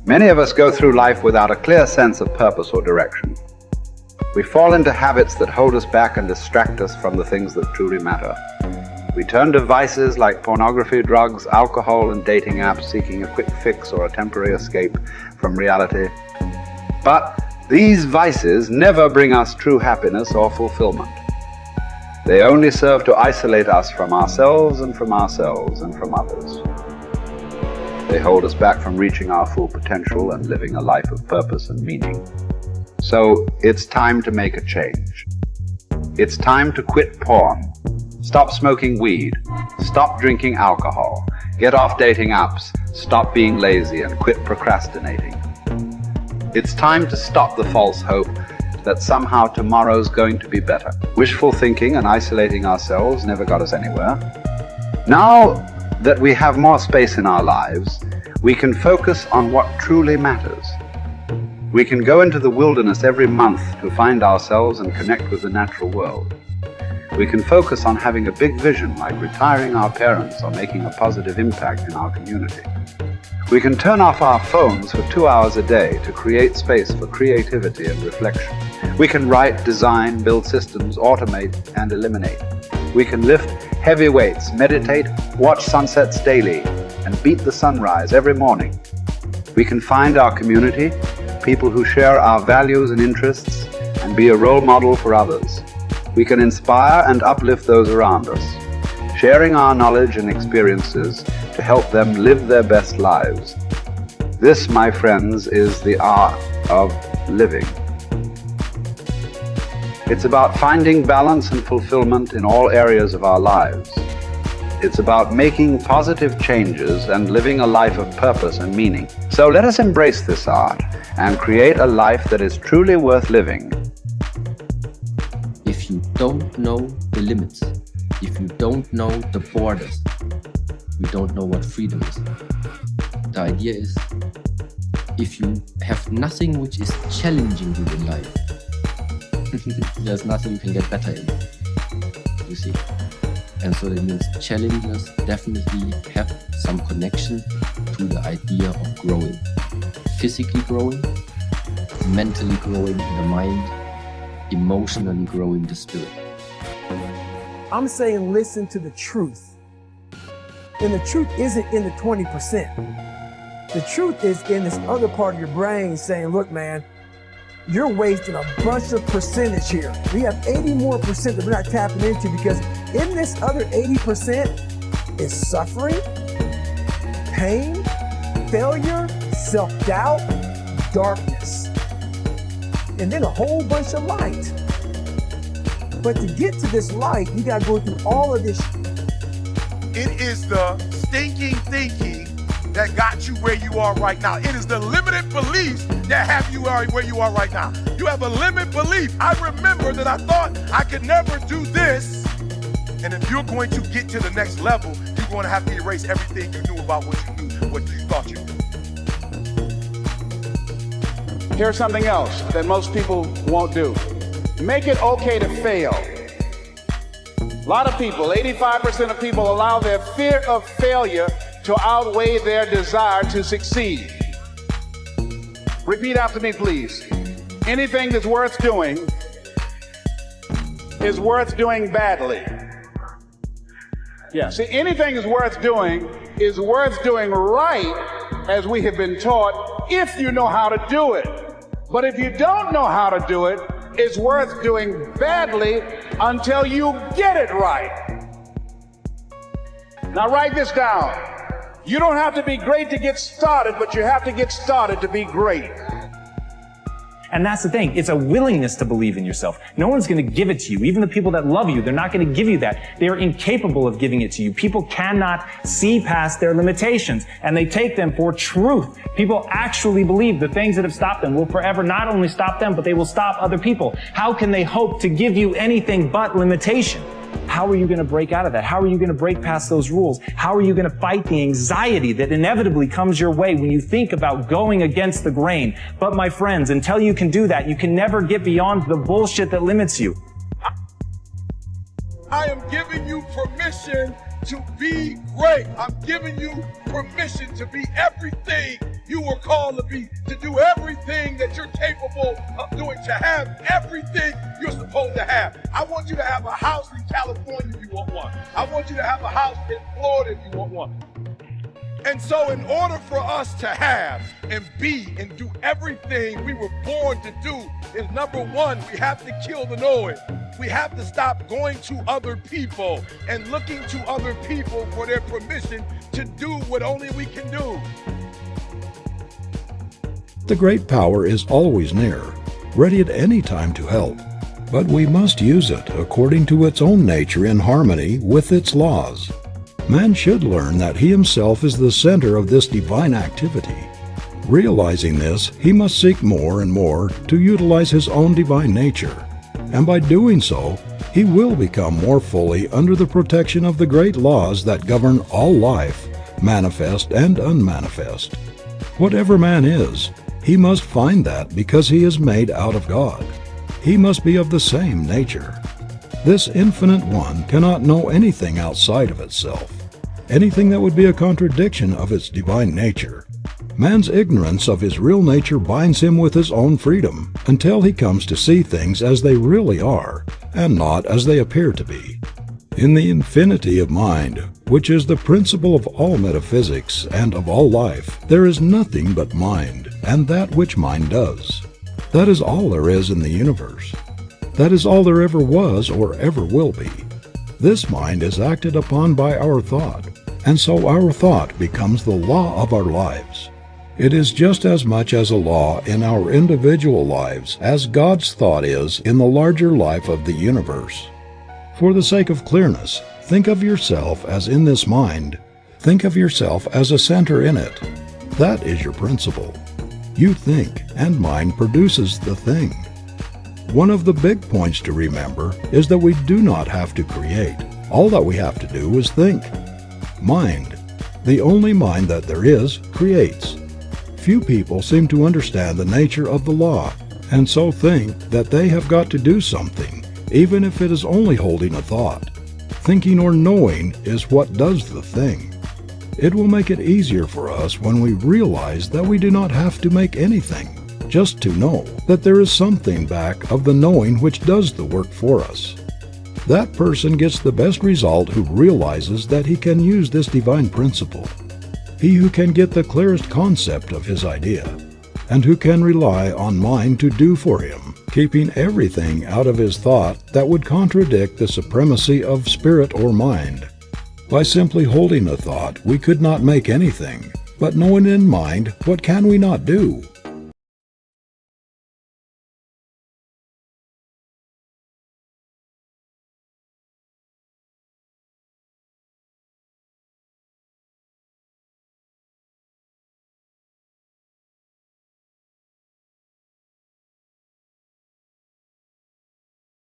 Many of us go through life without a clear sense of purpose or direction. We fall into habits that hold us back and distract us from the things that truly matter. We turn to vices like pornography, drugs, alcohol, and dating apps, seeking a quick fix or a temporary escape from reality. But these vices never bring us true happiness or fulfillment. They only serve to isolate us from ourselves and from others. They hold us back from reaching our full potential and living a life of purpose and meaning. So it's time to make a change. It's time to quit porn, stop smoking weed, stop drinking alcohol, get off dating apps, stop being lazy, and quit procrastinating. It's time to stop the false hope that somehow tomorrow's going to be better. Wishful thinking and isolating ourselves never got us anywhere. Now that we have more space in our lives, we can focus on what truly matters. We can go into the wilderness every month to find ourselves and connect with the natural world. We can focus on having a big vision like retiring our parents or making a positive impact in our community. We can turn off our phones for 2 hours a day to create space for creativity and reflection. We can write, design, build systems, automate, and eliminate. We can lift heavy weights, meditate, watch sunsets daily, and beat the sunrise every morning. We can find our community, people who share our values and interests, and be a role model for others. We can inspire and uplift those around us, sharing our knowledge and experiences to help them live their best lives. This, my friends, is the art of living. It's about finding balance and fulfillment in all areas of our lives. It's about making positive changes and living a life of purpose and meaning. So let us embrace this art and create a life that is truly worth living. If you don't know the limits, if you don't know the borders, you don't know what freedom is. The idea is, if you have nothing which is challenging you in life, there's nothing you can get better in, you see. And so that means challenges definitely have some connection to the idea of growing. Physically growing, mentally growing in the mind, emotionally growing the spirit. I'm saying listen to the truth. And the truth isn't in the 20%. The truth is in this other part of your brain saying, look, man, you're wasting a bunch of percentage here. We have 80 more percent that we're not tapping into because in this other 80% is suffering, pain, failure, self-doubt, darkness, and then a whole bunch of light. But to get to this light, you gotta go through all of this. It is the stinking thinking that got you where you are right now. It is the limited beliefs that have you where you are right now. You have a limited belief. I remember that I thought I could never do this. And if you're going to get to the next level, you're going to have to erase everything you knew about what you knew, what you thought you knew. Here's something else that most people won't do. Make it okay to fail. A lot of people, 85% of people, allow their fear of failure to outweigh their desire to succeed. Repeat after me, please. Anything that's worth doing is worth doing badly. Yeah, see, anything is worth doing right, as we have been taught, if you know how to do it. But if you don't know how to do it, it's worth doing badly until you get it right. Now write this down. You don't have to be great to get started, but you have to get started to be great. And that's the thing. It's a willingness to believe in yourself. No one's going to give it to you. Even the people that love you, they're not going to give you that. They're incapable of giving it to you. People cannot see past their limitations, and they take them for truth. People actually believe the things that have stopped them will forever not only stop them, but they will stop other people. How can they hope to give you anything but limitation? How are you going to break out of that? How are you going to break past those rules? How are you going to fight the anxiety that inevitably comes your way when you think about going against the grain? But my friends, until you can do that, you can never get beyond the bullshit that limits you. I am giving you permission to be great. I'm giving you permission to be everything you were called to be, to do everything that you're capable of doing, to have everything you're supposed to have. I want you to have a house in California if you want one. I want you to have a house in Florida if you want one. And so in order for us to have and be and do everything we were born to do is, number one, we have to kill the noise. We have to stop going to other people and looking to other people for their permission to do what only we can do. The great power is always near, ready at any time to help, but we must use it according to its own nature in harmony with its laws. Man should learn that he himself is the center of this divine activity. Realizing this, he must seek more and more to utilize his own divine nature, and by doing so, he will become more fully under the protection of the great laws that govern all life, manifest and unmanifest. Whatever man is, he must find that because he is made out of God. He must be of the same nature. This infinite one cannot know anything outside of itself, anything that would be a contradiction of its divine nature. Man's ignorance of his real nature binds him with his own freedom until he comes to see things as they really are and not as they appear to be. In the infinity of mind, which is the principle of all metaphysics and of all life, there is nothing but mind and that which mind does. That is all there is in the universe. That is all there ever was or ever will be. This mind is acted upon by our thought, and so our thought becomes the law of our lives. It is just as much as a law in our individual lives as God's thought is in the larger life of the universe. For the sake of clearness, think of yourself as in this mind. Think of yourself as a center in it. That is your principle. You think, and mind produces the thing. One of the big points to remember is that we do not have to create. All that we have to do is think. Mind, the only mind that there is, creates. Few people seem to understand the nature of the law, and so think that they have got to do something, even if it is only holding a thought. Thinking or knowing is what does the thing. It will make it easier for us when we realize that we do not have to make anything, just to know that there is something back of the knowing which does the work for us. That person gets the best result who realizes that he can use this divine principle. He who can get the clearest concept of his idea, and who can rely on mind to do for him, keeping everything out of his thought that would contradict the supremacy of spirit or mind. By simply holding a thought, we could not make anything, but knowing in mind, what can we not do?